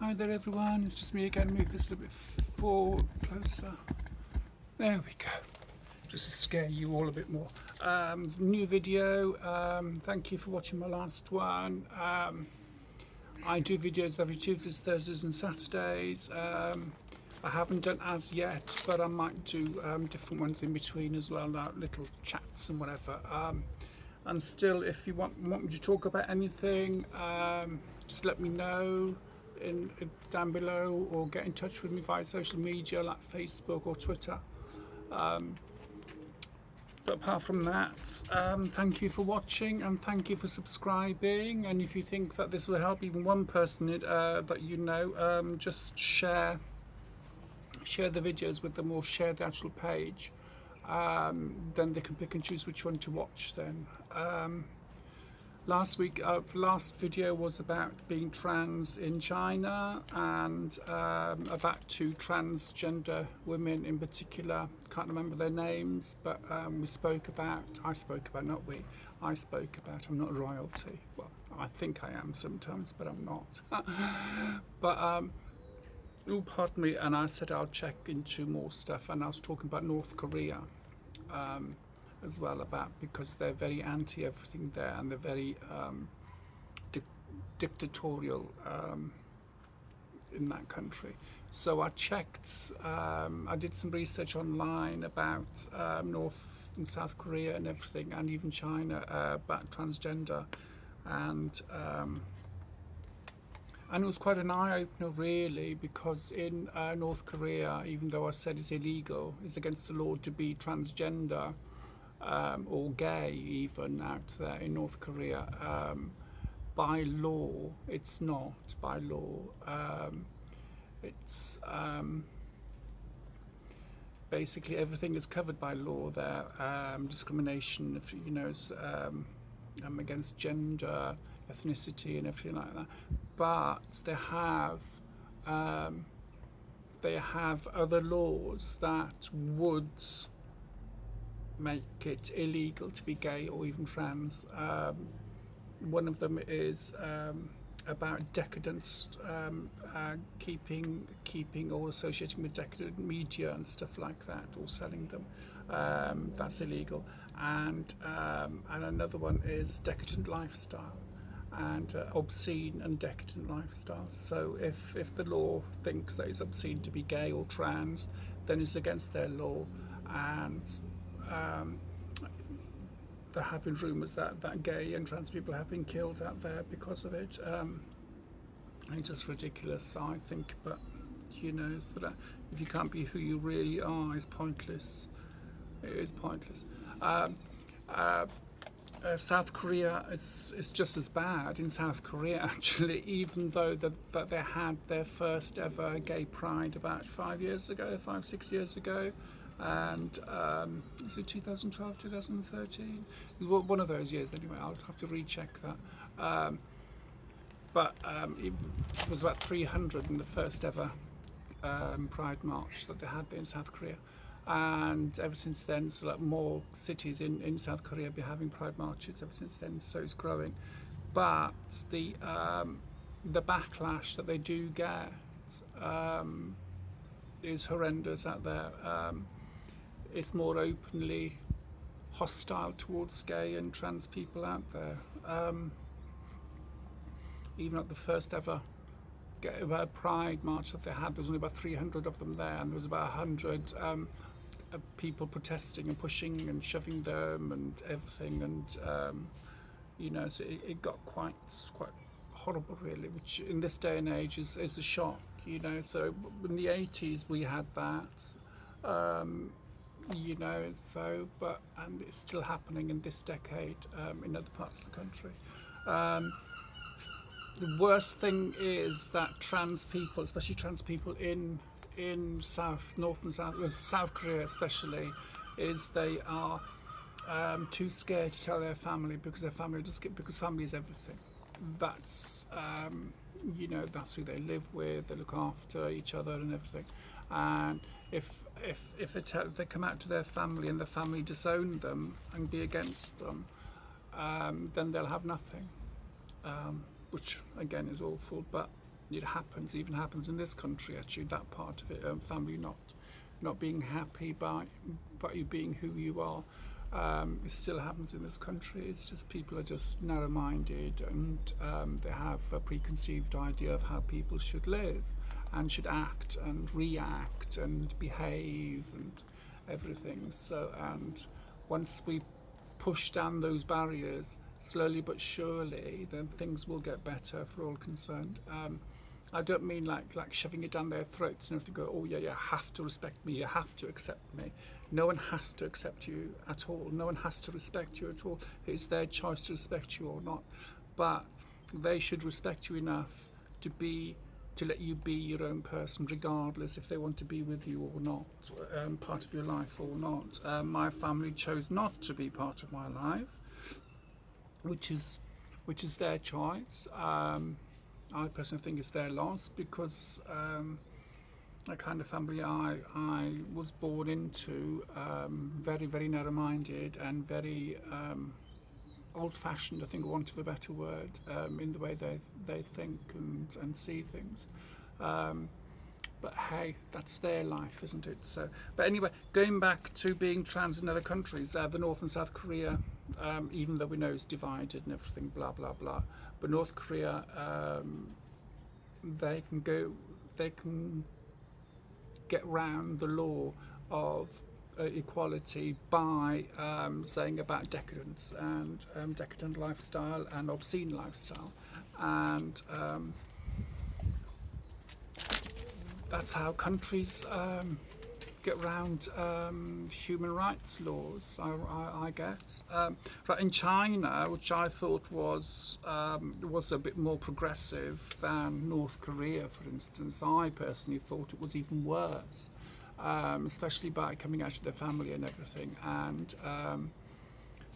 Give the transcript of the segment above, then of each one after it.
Hi there everyone, it's just me again. Move this a little bit forward, closer. There we go. Just to scare you all a bit more. New video. Thank you for watching my last one. I do videos every Tuesdays, Thursdays and Saturdays. I haven't done as yet, but I might do different ones in between as well, like little chats and whatever. And still, if you want me to talk about anything, just let me know down below, or get in touch with me via social media like Facebook or Twitter. But apart from that, thank you for watching and thank you for subscribing. And if you think that this will help even one person that you know, just share the videos with them, or share the actual page. Then they can pick and choose which one to watch then. Last video was about being trans in China, and about two transgender women in particular. Can't remember their names, but I spoke about, I'm not royalty. Well, I think I am sometimes, but I'm not. But, oh, pardon me, and I said I'll check into more stuff, and I was talking about North Korea. As well, because they're very anti everything there, and they're very dictatorial in that country. So I checked, I did some research online about North and South Korea and everything, and even China, about transgender, and it was quite an eye-opener really, because in North Korea, even though I said it's illegal, it's against the law to be transgender, or gay even out there in North Korea. By law, it's not by law. It's basically everything is covered by law there. Discrimination, if you know, against gender, ethnicity, and everything like that. But they have other laws that would make it illegal to be gay or even trans. One of them is about decadence, keeping or associating with decadent media and stuff like that, or selling them. That's illegal. And another one is decadent lifestyle, and obscene and decadent lifestyle. So if the law thinks that it's obscene to be gay or trans, then it's against their law. And there have been rumours that gay and trans people have been killed out there because of it. It's just ridiculous, I think. But you know, so that if you can't be who you really are, it's pointless. It is pointless. South Korea is just as bad. In South Korea, actually, even though that they had their first ever gay pride about 5, 6 years ago, and is it 2012, 2013? One of those years anyway. I'll have to recheck that. But it was about 300 in the first ever Pride March that they had in South Korea. And ever since then, so like more cities in South Korea be having Pride marches ever since then, so it's growing. But the backlash that they do get is horrendous out there. It's more openly hostile towards gay and trans people out there. Even at the first ever Pride march that they had, there was only about 300 of them there, and there was about 100 people protesting and pushing and shoving them and everything, and you know, so it got quite horrible really, which in this day and age is a shock, you know. So in the 80s we had that, you know, so and it's still happening in this decade in other parts of the country. The worst thing is that trans people, especially trans people in North and South Korea especially, is they are too scared to tell their family, because their family because family is everything. That's you know, that's who they live with. They look after each other and everything. And if they come out to their family and the family disown them and be against them, then they'll have nothing. Which again is awful, but it happens, even happens in this country actually, that part of it, family not being happy by you being who you are. It still happens in this country. It's just people are just narrow-minded, and they have a preconceived idea of how people should live and should act and react and behave and everything. So, and once we push down those barriers slowly but surely, then things will get better for all concerned. I don't mean like shoving it down their throats and have to go, oh yeah, you have to respect me, you have to accept me. No one has to accept you at all. No one has to respect you at all. It's their choice to respect you or not. But they should respect you enough to let you be your own person, regardless if they want to be with you or not, part of your life or not. My family chose not to be part of my life, which is their choice. I personally think it's their loss, because the kind of family I was born into, very, very narrow-minded and very old-fashioned, I think, for want of a better word, in the way they think and see things. But hey, that's their life, isn't it? So, but anyway, going back to being trans in other countries, the North and South Korea, even though we know it's divided and everything, blah blah blah, but North Korea, they can get round the law of equality by saying about decadence and decadent lifestyle and obscene lifestyle, and that's how countries get round human rights laws, I guess. But in China, which I thought was a bit more progressive than North Korea, for instance, I personally thought it was even worse, especially by coming out of their family and everything, and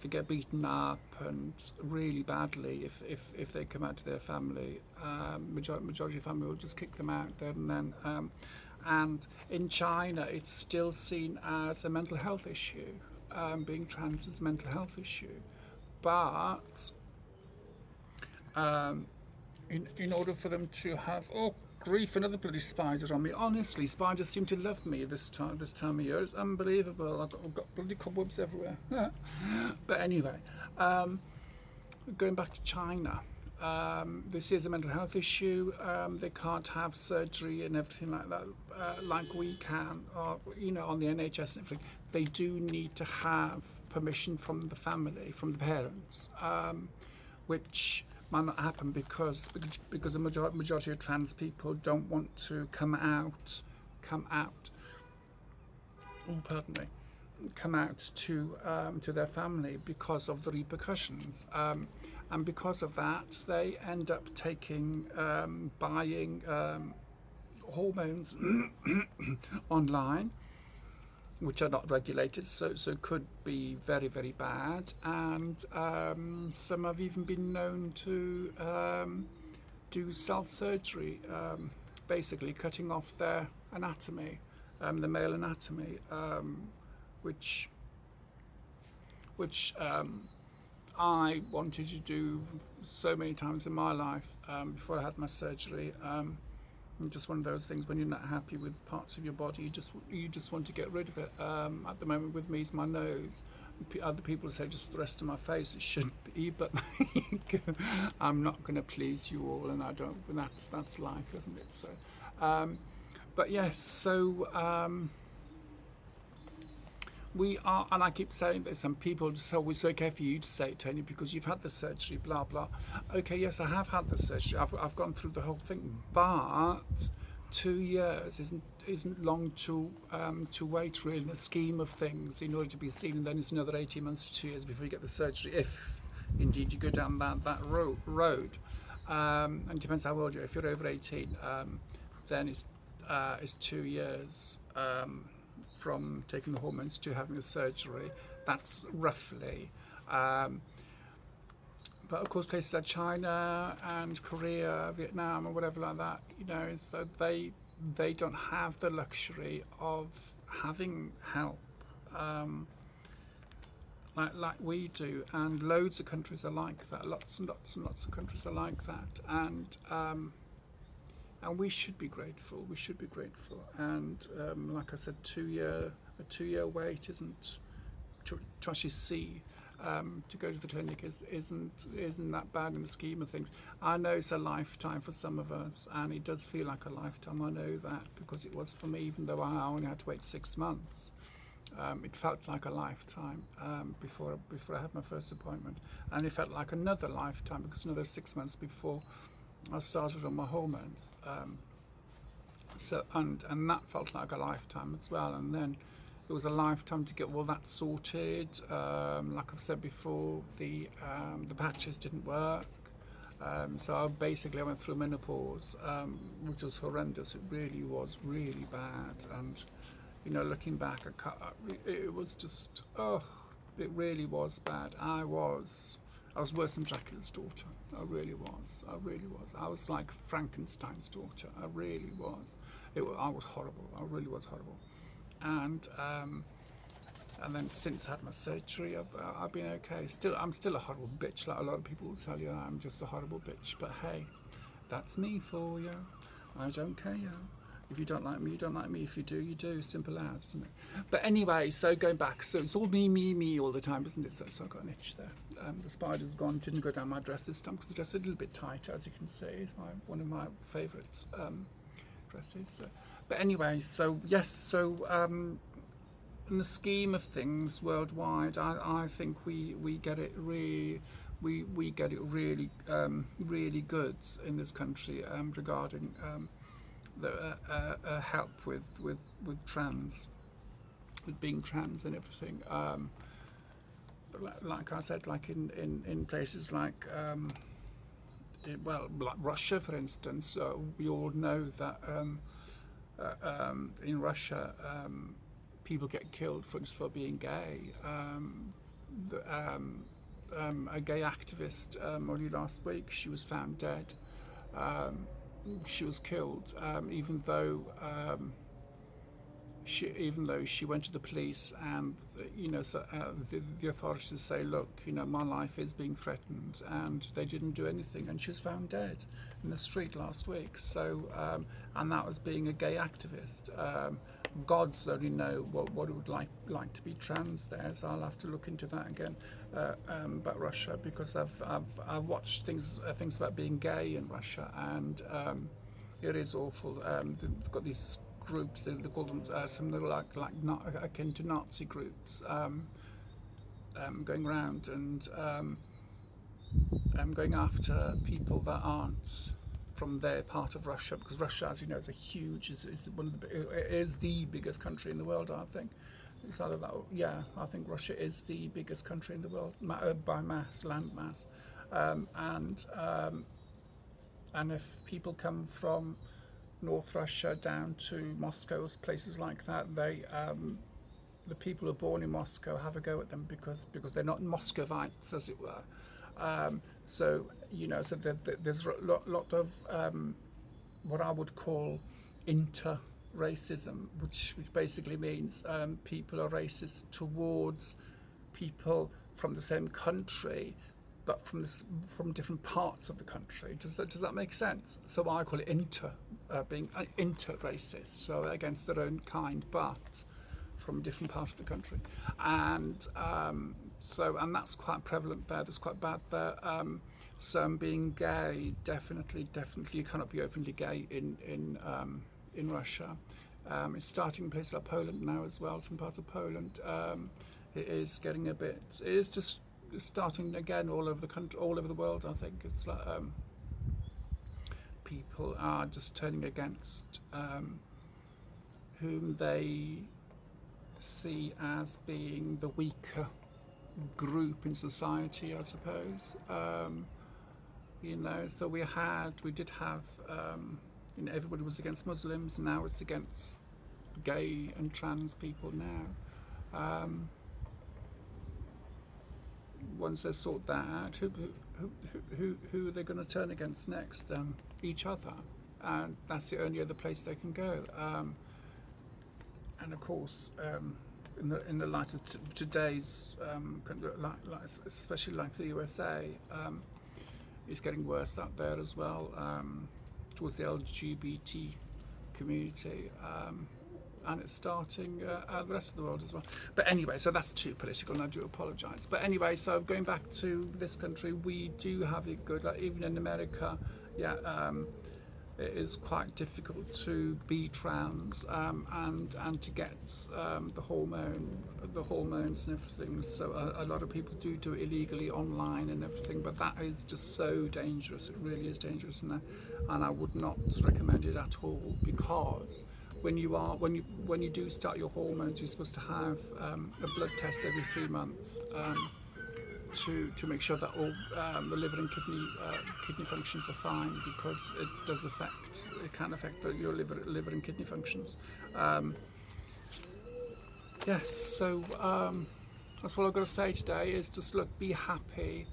they get beaten up and really badly if they come out of their family. Majority of family will just kick them out there and then. And in China, it's still seen as a mental health issue. Being trans is a mental health issue. But in order for them to have, oh grief, another bloody spider on me. Honestly, spiders seem to love me this time of year. It's unbelievable. I've got bloody cobwebs everywhere. But anyway, going back to China. This is a mental health issue. They can't have surgery and everything like that, like we can, or, on the NHS and everything. They do need to have permission from the family, from the parents, which might not happen because a majority of trans people don't want to come out. Oh, pardon me. Come out to their family because of the repercussions. And because of that, they end up buying hormones online, which are not regulated, so could be very, very bad. And some have even been known to do self-surgery, basically cutting off their anatomy, the male anatomy, which I wanted to do so many times in my life before I had my surgery. Just one of those things, when you're not happy with parts of your body, you just want to get rid of it. At the moment with me is my nose. Other people say just the rest of my face. It shouldn't be, but I'm not going to please you all, and I don't. That's life, isn't it? So, but yes. So. We are, and I keep saying this, and people just say, oh, it's okay for you to say it, Tony, because you've had the surgery, blah, blah. Okay, yes, I have had the surgery. I've gone through the whole thing, but 2 years isn't long to wait, really, in the scheme of things, in order to be seen, and then it's another 18 months to 2 years before you get the surgery, if indeed you go down that road. And it depends how old you are. If you're over 18, then it's 2 years. From taking the hormones to having the surgery, that's roughly. But of course, places like China and Korea, Vietnam, or whatever like that, is that they don't have the luxury of having help like we do, and loads of countries are like that. Lots and lots and lots of countries are like that, and and we should be grateful. We should be grateful. And like I said, a 2 year wait isn't to actually see. To go to the clinic isn't that bad in the scheme of things. I know it's a lifetime for some of us, and it does feel like a lifetime. I know that because it was for me, even though I only had to wait 6 months. It felt like a lifetime before I had my first appointment, and it felt like another lifetime because another 6 months before I started on my hormones. And that felt like a lifetime as well. And then it was a lifetime to get all that sorted. Like I've said before, the patches didn't work. So I went through menopause, which was horrendous. It really was really bad. And looking back, it was just, it really was bad. I was worse than Dracula's daughter. I really was. I was like Frankenstein's daughter. I really was. I was horrible. I really was horrible. And then since I had my surgery, I've been okay. I'm still a horrible bitch. Like a lot of people will tell you, I'm just a horrible bitch. But hey, that's me for you. I don't care. If you don't like me, you don't like me. If you do, you do. Simple as, isn't it? But anyway, so going back, so it's all me all the time, isn't it? So I got an itch there. The spider's gone. Didn't go down my dress this time because the dress is a little bit tighter, as you can see. It's one of my favourite dresses. So. But anyway, so yes, so in the scheme of things worldwide, I think we get it really really good in this country regarding the help with being trans and everything. But like I said, like in places like like Russia, for instance, we all know that in Russia people get killed for being gay. A gay activist only last week, she was found dead. She was killed, even though she went to the police, and the authorities say, look, my life is being threatened, and they didn't do anything, and she was found dead in the street last week. So and that was being a gay activist. Gods only know what it would like to be trans there, so I'll have to look into that again about Russia, because I've watched things about being gay in Russia, and it is awful. They've got these groups, they call them something like akin to Nazi groups, going around and going after people that aren't from their part of Russia, because Russia, as you know, is it is the biggest country in the world. I think it's either that, I think Russia is the biggest country in the world by land mass, and if people come from North Russia down to Moscow, places like that, the people who are born in Moscow have a go at them because they're not Muscovites, as it were. So there's a lot of what I would call inter-racism, which basically means people are racist towards people from the same country, but from different parts of the country. Does that make sense? So I call it being inter-racist, so against their own kind, but from a different part of the country. And and that's quite prevalent there. That's quite bad there. So being gay, definitely, you cannot be openly gay in Russia. It's starting in places like Poland now as well. Some parts of Poland, it is getting a bit. It is just starting again all over the country, all over the world. I think it's like people are just turning against whom they see as being the weaker group in society, I suppose. So we did have everybody was against Muslims. Now it's against gay and trans people now. Once they sort that out, who are they going to turn against next? Each other, and that's the only other place they can go. And of course, in the light of today's, especially like the USA, it's getting worse out there as well. towards the LGBT community, and it's starting the rest of the world as well. But anyway, so that's too political, and I do apologise. But anyway, so going back to this country, we do have it good. Like even in America, it is quite difficult to be trans, and to get the hormones and everything. So a lot of people do it illegally online and everything. But that is just so dangerous. It really is dangerous, and I would not recommend it at all, because when you do start your hormones, you're supposed to have a blood test every 3 months. To make sure that all the liver and kidney functions are fine, because it can affect your liver and kidney functions. Yes, so that's all I've got to say today is just look, be happy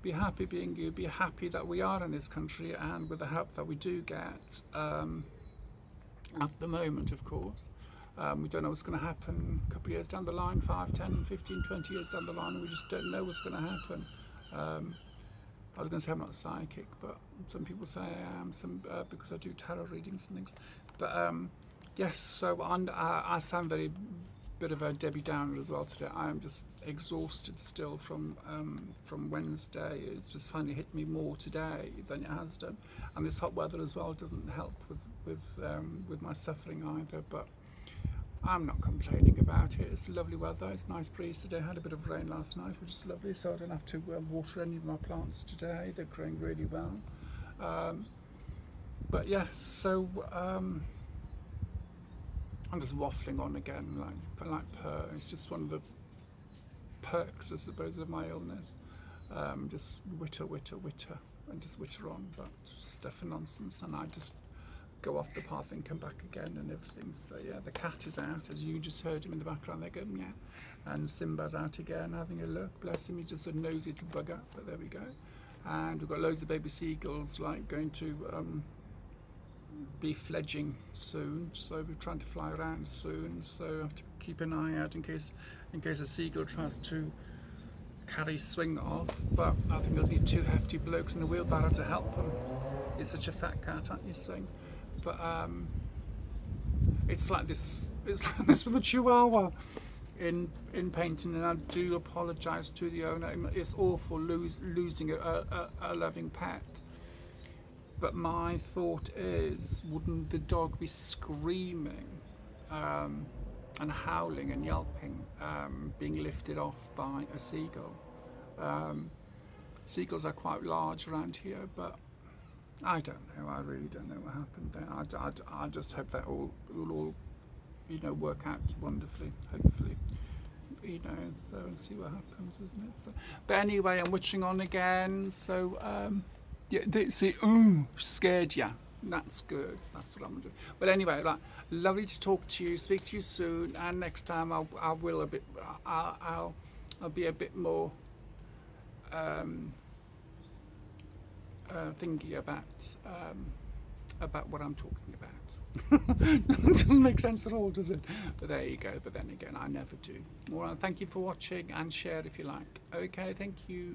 being you, be happy that we are in this country, and with the help that we do get at the moment, of course. We don't know what's going to happen a couple of years down the line, 5, 10, 15, 20 years down the line, and we just don't know what's going to happen. I was going to say I'm not psychic, but some people say I am, because I do tarot readings and things. But yes, so I sound very bit of a Debbie Downer as well today. I am just exhausted still from Wednesday. It's just finally hit me more today than it has done, and this hot weather as well doesn't help with my suffering either. But I'm not complaining about it. It's lovely weather. It's nice breeze today. I had a bit of rain last night, which is lovely, so I don't have to water any of my plants today. They're growing really well. But yes, so I'm just waffling on again, like per. It's just one of the perks, I suppose, of my illness. Just witter, and just witter on, but stuff and nonsense, and I just go off the path and come back again and everything. So yeah, the cat is out, as you just heard him in the background. They go meow, and Simba's out again having a look. Bless him, he's just a nosy little bugger, but there we go. And we've got loads of baby seagulls going to be fledging soon, so we're trying to fly around soon, so I have to keep an eye out in case a seagull tries to carry swing off. But I think I'll need 2 hefty blokes in a wheelbarrow to help him. He's such a fat cat, aren't you, Swing? But it's like this with a Chihuahua in painting, and I do apologise to the owner. It's awful losing a loving pet. But my thought is, wouldn't the dog be screaming and howling and yelping, being lifted off by a seagull? Seagulls are quite large around here, but I don't know. I really don't know what happened there. I just hope that will all work out wonderfully, hopefully. So and see what happens, isn't it? So, but anyway, I'm witching on again. So yeah, they say, "Oh, scared ya." That's good. That's what I'm gonna do. But anyway, lovely to talk to you. Speak to you soon. And next time I'll be a bit more thinking about what I'm talking about. It doesn't make sense at all, does it? But there you go. But then again, I never do. All right, thank you for watching, and share if you like. Okay, thank you.